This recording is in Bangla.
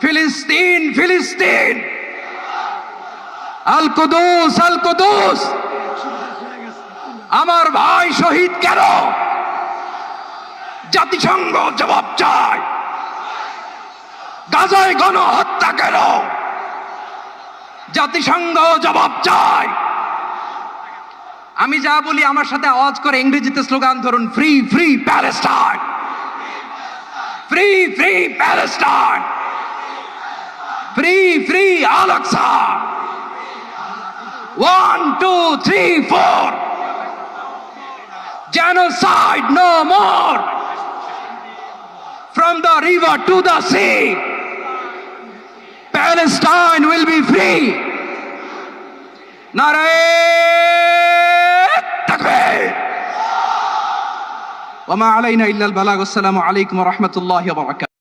ফিলিস্তিন ফিলিস্তিন, আল কুদুস আল কুদুস। আমার ভাই শহীদ কেন? জাতিসংঘ জবাব চায়। গাজায় গণহত্যা কেন? জাতিসংঘ জবাব চায়। আমি যা বলি আমার সাথে আওয়াজ করে ইংরেজিতে স্লোগান ধরুন, free free Palestine, free free Palestine, free free Al Aqsa. 1 2 3 4, genocide no more, from the river to the sea, Palestine will be free. Nare takbir. Wa ma alayna illa al balagh. Assalamu alaykum wa rahmatullahi wa barakatuh.